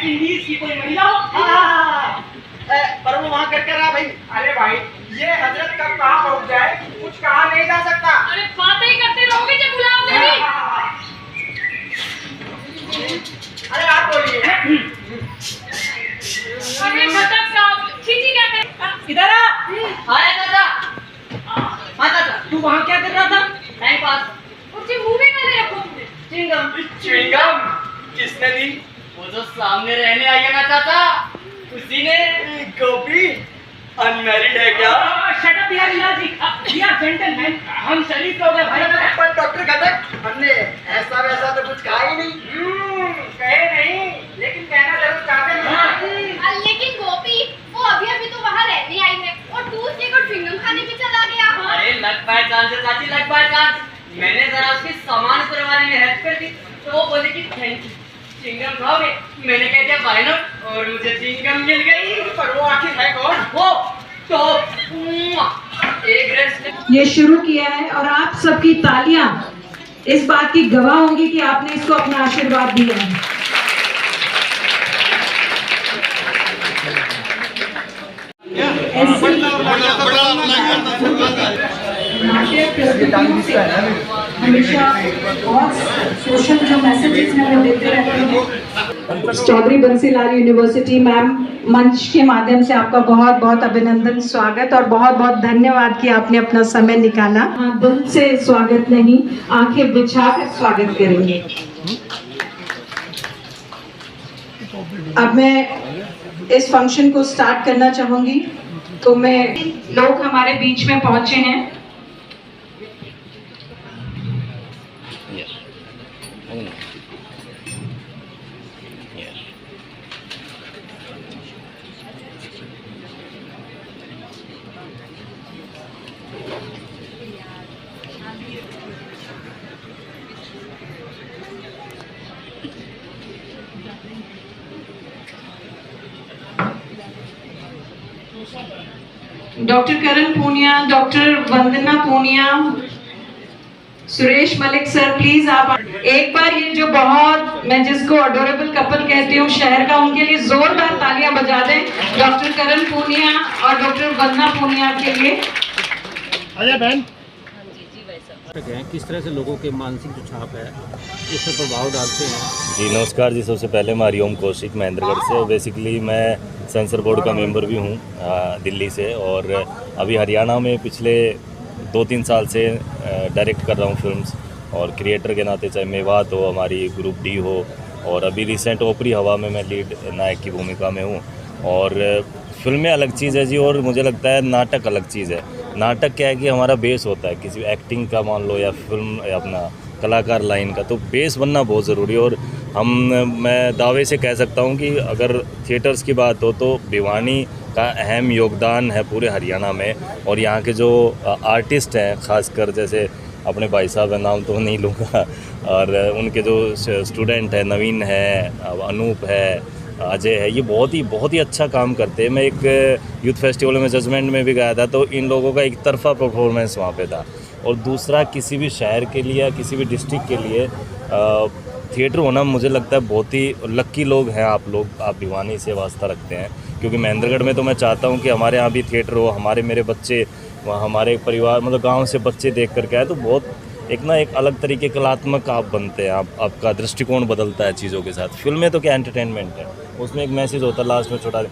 Indies की कोई महिला हो। पर वो वहाँ कर रहा भाई। अरे भाई ये हजरत कब कहाँ पहुँच जाए कुछ कहा नहीं जा सकता। अरे बातें ही करते रहोगे जब बुलाओगे नहीं। अरे आप बोलिए। अरे घटक साहब खींची क्या कर इधर आ। आया चाचा। हाँ चाचा, तू वहाँ क्या कर रहा था? Time pass. मुझे मुंह में मैंने रखो तुमने चिंगम। च्युइंगम किसने दी? वो जो सामने रहने आई है ना चाचा, उसी ने। गोपी अनमैरिड है क्या? शट अप यार इलाजी। यार जेंटलमैन, हम शरीफ लोग हैं भाई। पर डॉक्टर घटक हमने ऐसा वैसा तो कुछ कहा ही नहीं। कहे नहीं लेकिन कहना जरूर चाहते हैं। लेकिन गोपी वो अभी अभी तो वहाँ रहने आई है और ट्यूसडे को च्युइंगम खाने भी चला गया। अरे लग बाय चांस है चाची, लग बाय चांस। मैंने जरा उसकी सामान उतरवाने में हेल्प कर दी तो वो बोले कि थैंक यू, चिंगम खाओगे? मैंने कह दिया व्हाई नॉट, और मुझे चिंगम मिल गई। पर वो आखिर है कौन? वो तो एक रेस्ट। ये शुरू किया है और आप सबकी तालियां इस बात की गवाह होंगी कि आपने इसको अपना आशीर्वाद दिया है। नाट्य प्रस्तुतियों से हमेशा बहुत सोशल जो मैसेजेस हैं वो देते रहते हैं। चौधरी बंसीलाल यूनिवर्सिटी मैम, मंच के माध्यम से आपका बहुत बहुत अभिनंदन, स्वागत और बहुत बहुत धन्यवाद कि आपने अपना समय निकाला। हाँ, दिल से स्वागत नहीं, आंखें बिछाकर स्वागत करेंगे। अब मैं इस फंक्शन को स्टार्ट करना चाहूंगी। तो मैं लोग हमारे बीच में पहुंचे हैं। Doctor Karan Punia, doctor Vandana Punia, Suresh Malik sir, please आप एक बार ये जो बहुत, मैं जिसको अडोरेबल कपल कहती हूँ शहर का, उनके लिए जोरदार तालियां बजा दें डॉक्टर करण पूनिया और डॉक्टर वंदना पूनिया के लिए। अजय बहन किस तरह से लोगों के मानसिक जो छाप है इस पर प्रभाव डालते हैं? जी नमस्कार जी, सबसे पहले मैं हरिओम कौशिक महेंद्रगढ़ से। बेसिकली मैं सेंसर बोर्ड का मेंबर भी हूँ दिल्ली से, और अभी हरियाणा में पिछले 2-3 साल से डायरेक्ट कर रहा हूँ फिल्म्स, और क्रिएटर के नाते चाहे मेवात हो, हमारी ग्रुप डी हो, और अभी रिसेंट ओपरी हवा में मैं लीड नायक की भूमिका में हूँ। और फिल्में अलग चीज़ है जी, और मुझे लगता है नाटक अलग चीज़ है। नाटक क्या है कि हमारा बेस होता है किसी एक्टिंग का, मान लो, या फिल्म या अपना कलाकार लाइन का, तो बेस बनना बहुत ज़रूरी है। और मैं दावे से कह सकता हूँ कि अगर थिएटर्स की बात हो तो भिवानी का अहम योगदान है पूरे हरियाणा में। और यहाँ के जो आर्टिस्ट हैं, ख़ासकर जैसे अपने भाई साहब का नाम तो नहीं लूँगा, और उनके जो स्टूडेंट हैं, नवीन है, अनूप है, अजय है, ये बहुत ही अच्छा काम करते हैं। मैं एक यूथ फेस्टिवल में जजमेंट में भी गया था, तो इन लोगों का एक तरफा परफॉर्मेंस वहाँ पे था। और दूसरा, किसी भी शहर के लिए या किसी भी डिस्ट्रिक्ट के लिए थिएटर होना, मुझे लगता है बहुत ही लक्की लोग हैं आप लोग, आप भिवानी से वास्ता रखते हैं। क्योंकि महेंद्रगढ़ में तो मैं चाहता हूँ कि हमारे यहाँ भी थिएटर हो, मेरे बच्चे, हमारे परिवार, मतलब गाँव से बच्चे देख कर के आए, तो बहुत एक अलग तरीके कलात्मक आप बनते हैं। आपका दृष्टिकोण बदलता है चीज़ों के साथ। फिल्में तो क्या एंटरटेनमेंट है, उसमें एक मैसेज होता है लास्ट में छोटा।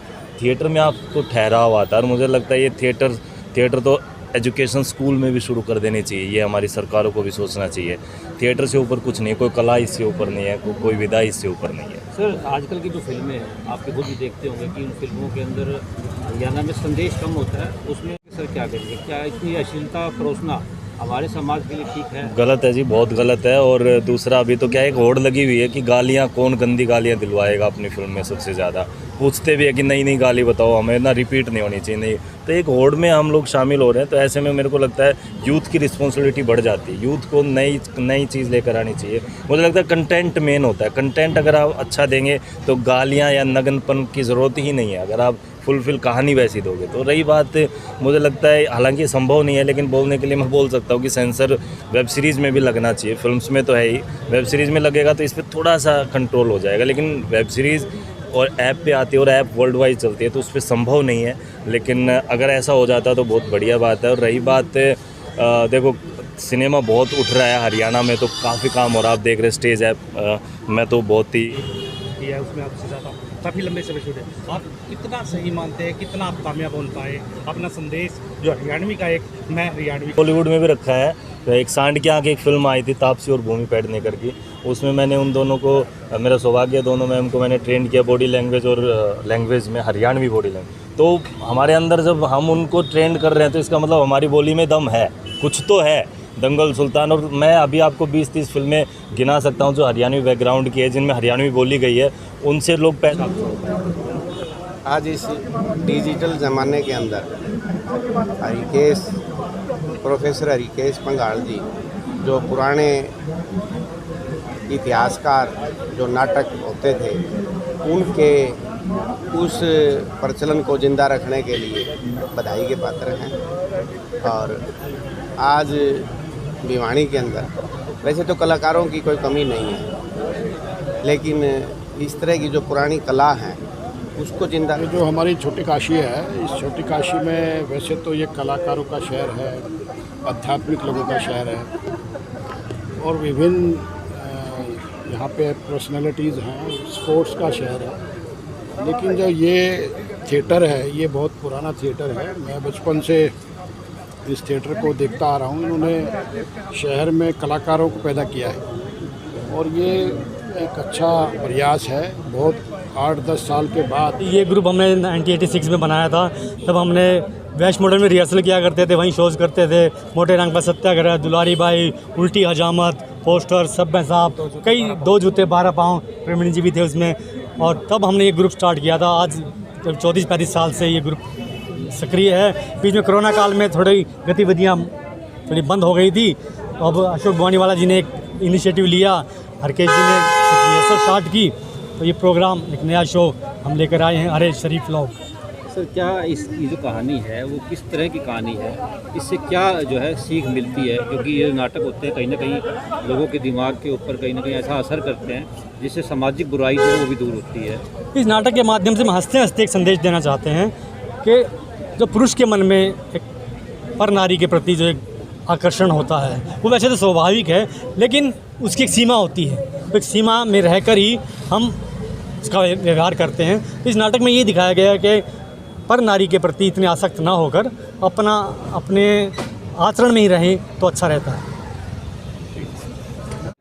थिएटर में आपको ठहराव आता है, और मुझे लगता है ये थिएटर तो एजुकेशन स्कूल में भी शुरू कर देनी चाहिए। ये हमारी सरकारों को भी सोचना चाहिए। थिएटर से ऊपर कुछ नहीं, कोई कला इससे ऊपर नहीं है, कोई विधा इससे ऊपर नहीं है। सर, आजकल की जो फिल्में हैं, आपके खुद भी देखते होंगे कि उन फिल्मों के अंदर हरियाणा में संदेश कम होता है, उसमें सर क्या करेंगे? क्या इतनी अश्लीलता परोसना हमारे समाज के लिए ठीक है? गलत है जी, बहुत गलत है। और दूसरा, अभी तो क्या एक होड़ लगी हुई है कि गालियाँ, कौन गंदी गालियाँ दिलवाएगा अपनी फिल्म में। सबसे ज़्यादा पूछते भी है कि नई गाली बताओ, हमें ना रिपीट नहीं होनी चाहिए। नहीं, तो एक होड़ में हम लोग शामिल हो रहे हैं। तो ऐसे में मेरे को लगता है यूथ की रिस्पॉन्सिबिलिटी बढ़ जाती है। यूथ को नई चीज़ लेकर आनी चाहिए। मुझे लगता है कंटेंट मेन होता है। कंटेंट अगर आप अच्छा देंगे तो गालियाँ या नगनपन की ज़रूरत ही नहीं है, अगर आप फुलफिल कहानी वैसी दोगे। तो रही बात, मुझे लगता है, हालांकि संभव नहीं है, लेकिन बोलने के लिए मैं बोल सकता हूँ कि सेंसर वेब सीरीज़ में भी लगना चाहिए। फिल्म्स में तो है ही, वेब सीरीज़ में लगेगा तो इस पर थोड़ा सा कंट्रोल हो जाएगा। लेकिन वेब सीरीज़ और ऐप पे आती है और ऐप वर्ल्ड वाइड चलती है, तो उस पर संभव नहीं है। लेकिन अगर ऐसा हो जाता तो बहुत बढ़िया बात है। और रही बात देखो, सिनेमा बहुत उठ रहा है हरियाणा में, तो काफ़ी काम हो रहा है। आप देख रहे स्टेज ऐप में तो बहुत ही किया है, उसमें आपसे ज़्यादा काफ़ी लंबे समय से जुड़े। आप कितना सही मानते हैं, कितना आप कामयाब बन पाए अपना संदेश जो हरियाणवी का, एक मैं हरियाणवी बॉलीवुड में भी रखा है। तो एक सांड की आँख एक फिल्म आई थी तापसी और भूमि पेडनेकर की, उसमें मैंने उन दोनों को, मेरा सौभाग्य, दोनों मैम को मैंने ट्रेन किया बॉडी लैंग्वेज और लैंग्वेज में, हरियाणवी बॉडी लैंग्वेज। तो हमारे अंदर जब हम उनको ट्रेंड कर रहे हैं तो इसका मतलब हमारी बोली में दम है, कुछ तो है। दंगल, सुल्तान, और मैं अभी आपको 20-30 फिल्में गिना सकता हूं जो हरियाणवी बैकग्राउंड की है, जिनमें हरियाणवी बोली गई है, उनसे लोग आज इस डिजिटल ज़माने के अंदर हरिकेश, प्रोफेसर हरिकेश पंघाल जी, जो पुराने इतिहासकार जो नाटक होते थे, उनके उस प्रचलन को ज़िंदा रखने के लिए बधाई के पात्र हैं। और आज भिवानी के अंदर वैसे तो कलाकारों की कोई कमी नहीं है, लेकिन इस तरह की जो पुरानी कला है उसको जिंदा, जो हमारी छोटी काशी है, इस छोटी काशी में वैसे तो ये कलाकारों का शहर है, आध्यात्मिक लोगों का शहर है और विभिन्न यहाँ पे पर्सनालिटीज़ हैं, स्पोर्ट्स का शहर है। लेकिन जो ये थिएटर है, ये बहुत पुराना थिएटर है। मैं बचपन से इस थिएटर को देखता आ रहा हूँ। इन्होंने शहर में कलाकारों को पैदा किया है और ये एक अच्छा प्रयास है। बहुत 8-10 साल के बाद ये ग्रुप हमने 1986 में बनाया था। तब हमने वेस्ट मॉडल में रिहर्सल किया करते थे, वहीं शोज़ करते थे। मोटे रंग पर सत्याग्रह, दुलारी बाई, उल्टी हजामत, पोस्टर, सब में साहब, कई 2 जूते 12 पाँव, प्रवीण जी भी थे उसमें। और तब हमने ये ग्रुप स्टार्ट किया था। आज 34-35 साल से ये ग्रुप सक्रिय है। बीच में कोरोना काल में थोड़ी गतिविधियाँ थोड़ी बंद हो गई थी। अब अशोक भवानीवाला जी ने एक इनिशिएटिव लिया, हरकेश जी ने रिहर्सल स्टार्ट की, तो ये प्रोग्राम, एक नया शो हम लेकर आए हैं, अरे शरीफ लोग। सर, क्या इसकी जो कहानी है वो किस तरह की कहानी है, इससे क्या जो है सीख मिलती है? क्योंकि ये नाटक होते हैं कहीं ना कहीं लोगों के दिमाग के ऊपर कहीं ना कहीं ऐसा असर करते हैं जिससे सामाजिक बुराई जो है वो भी दूर होती है। इस नाटक के माध्यम से हम हंसते हंसते एक संदेश देना चाहते हैं कि जो पुरुष के मन में एक पर नारी के प्रति जो एक आकर्षण होता है वो वैसे तो स्वाभाविक है, लेकिन उसकी एक सीमा होती है। तो एक सीमा में रहकर ही हम इसका व्यवहार करते हैं। तो इस नाटक में ये दिखाया गया है कि पर नारी के प्रति इतने आसक्त ना होकर अपने आचरण में ही रहें तो अच्छा रहता है।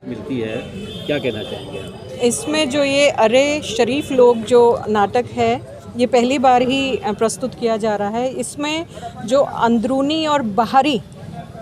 मिलती है, क्या कहना चाहेंगे आप? इसमें जो ये अरे शरीफ लोग जो नाटक है, ये पहली बार ही प्रस्तुत किया जा रहा है। इसमें जो अंदरूनी और बाहरी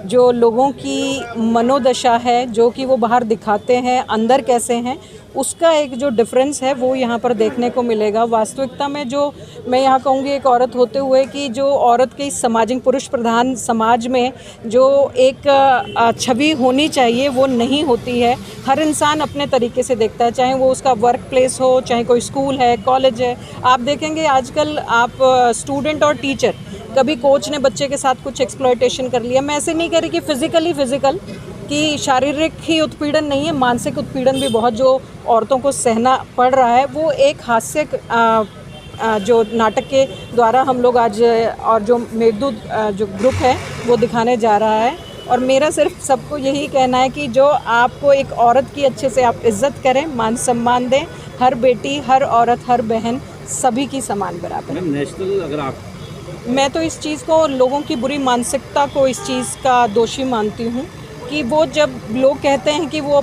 जो लोगों की मनोदशा है, जो कि वो बाहर दिखाते हैं, अंदर कैसे हैं, उसका एक जो डिफरेंस है वो यहाँ पर देखने को मिलेगा। वास्तविकता में जो मैं यहाँ कहूँगी, एक औरत होते हुए कि जो औरत के सामाजिक पुरुष प्रधान समाज में जो एक छवि होनी चाहिए वो नहीं होती है। हर इंसान अपने तरीके से देखता है, चाहे वो उसका वर्क प्लेस हो, चाहे कोई स्कूल है, कॉलेज है। आप देखेंगे आजकल आप स्टूडेंट और टीचर, कभी कोच ने बच्चे के साथ कुछ एक्सप्लॉयटेशन कर लिया। मैं ऐसे नहीं कह रही कि फिज़िकल कि शारीरिक ही उत्पीड़न नहीं है, मानसिक उत्पीड़न भी बहुत जो औरतों को सहना पड़ रहा है। वो एक हास्य जो नाटक के द्वारा हम लोग आज और जो मेघदूत जो ग्रुप है वो दिखाने जा रहा है। और मेरा सिर्फ सबको यही कहना है कि जो आपको एक औरत की अच्छे से आप इज़्ज़त करें, मान सम्मान दें। हर बेटी, हर औरत, हर बहन सभी की समान बराबर। नेशनल अगर आप, मैं तो इस चीज़ को, लोगों की बुरी मानसिकता को इस चीज़ का दोषी मानती हूँ कि वो जब लोग कहते हैं कि वो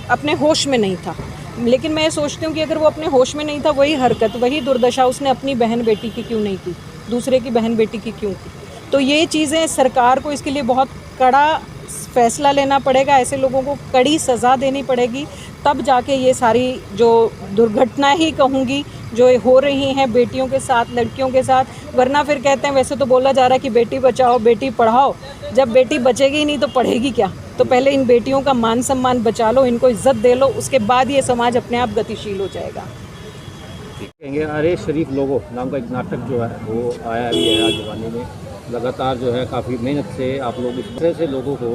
अपने होश में नहीं था, लेकिन मैं सोचती हूँ कि अगर वो अपने होश में नहीं था, वही हरकत, वही दुर्दशा उसने अपनी बहन बेटी की क्यों नहीं की, दूसरे की बहन बेटी की क्यों की? तो ये चीज़ें सरकार को इसके लिए बहुत कड़ा फैसला लेना पड़ेगा, ऐसे लोगों को कड़ी सज़ा देनी पड़ेगी, तब जाके ये सारी जो दुर्घटना ही कहूँगी जो हो रही हैं बेटियों के साथ, लड़कियों के साथ। वरना फिर कहते हैं, वैसे तो बोला जा रहा है कि बेटी बचाओ बेटी पढ़ाओ, जब बेटी बचेगी नहीं तो पढ़ेगी क्या? तो पहले इन बेटियों का मान सम्मान बचा लो, इनको इज्जत दे लो, उसके बाद ये समाज अपने आप गतिशील हो जाएगा। कहेंगे अरे शरीफ लोगों नाम का एक नाटक जो है वो आया भी है आज भिवानी में। लगातार जो है काफ़ी मेहनत से आप लोग इस तरह से लोगों को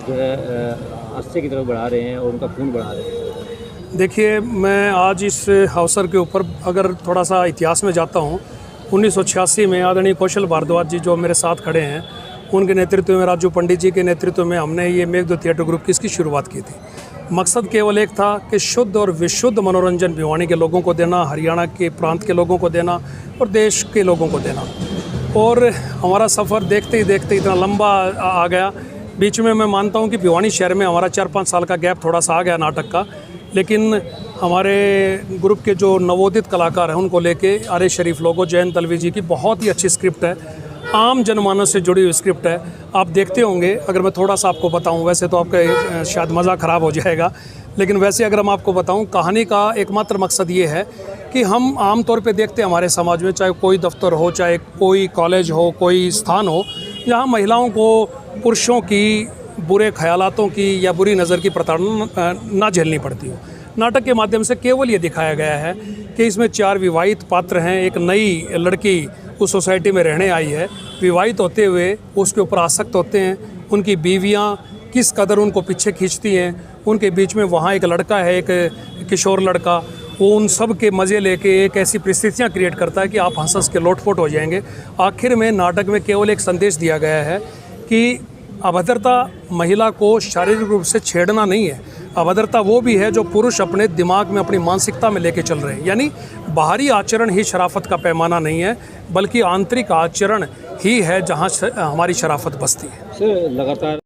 जो है हास्य की तरफ बढ़ा रहे हैं और उनका खून बढ़ा रहे हैं। देखिए, मैं आज इस अवसर के ऊपर अगर थोड़ा सा इतिहास में जाता हूँ, 1986 में आदरणीय कौशल भारद्वाज जी जो मेरे साथ खड़े हैं, उनके नेतृत्व में, राजू पंडित जी के नेतृत्व में हमने ये मेघदूत थिएटर ग्रुप की इसकी शुरुआत की थी। मकसद केवल एक था कि शुद्ध और विशुद्ध मनोरंजन भिवानी के लोगों को देना, हरियाणा के प्रांत के लोगों को देना और देश के लोगों को देना। और हमारा सफ़र देखते ही देखते इतना लंबा आ गया। बीच में मैं मानता हूँ कि भिवानी शहर में हमारा 4-5 साल का गैप थोड़ा सा आ गया नाटक का, लेकिन हमारे ग्रुप के जो नवोदित कलाकार हैं उनको लेके आर्य शरीफ लोगो, जयंत दलवी जी की बहुत ही अच्छी स्क्रिप्ट है, आम जनमानस से जुड़ी हुई स्क्रिप्ट है। आप देखते होंगे, अगर मैं थोड़ा सा आपको बताऊं, वैसे तो आपका शायद मज़ा ख़राब हो जाएगा, लेकिन वैसे अगर मैं आपको बताऊं, कहानी का एकमात्र मकसद ये है कि हम आम तौर पे देखते हैं हमारे समाज में, चाहे कोई दफ्तर हो, चाहे कोई कॉलेज हो, कोई स्थान हो, जहाँ महिलाओं को पुरुषों की बुरे ख्यालातों की या बुरी नज़र की प्रताड़ना ना झेलनी पड़ती हो। नाटक के माध्यम से केवल ये दिखाया गया है कि इसमें 4 विवाहित पात्र हैं। एक नई लड़की उस सोसाइटी में रहने आई है, विवाहित होते हुए उसके ऊपर आसक्त होते हैं, उनकी बीवियां किस कदर उनको पीछे खींचती हैं, उनके बीच में वहाँ एक लड़का है, एक किशोर लड़का, वो उन सब के मज़े लेके एक ऐसी परिस्थितियाँ क्रिएट करता है कि आप हंस हंस के लोटपोट हो जाएंगे। आखिर में नाटक में केवल एक संदेश दिया गया है कि अभद्रता महिला को शारीरिक रूप से छेड़ना नहीं है, अभद्रता वो भी है जो पुरुष अपने दिमाग में, अपनी मानसिकता में लेके चल रहे हैं। यानी बाहरी आचरण ही शराफत का पैमाना नहीं है, बल्कि आंतरिक आचरण ही है जहाँ हमारी शराफत बसती है। सर, लगातार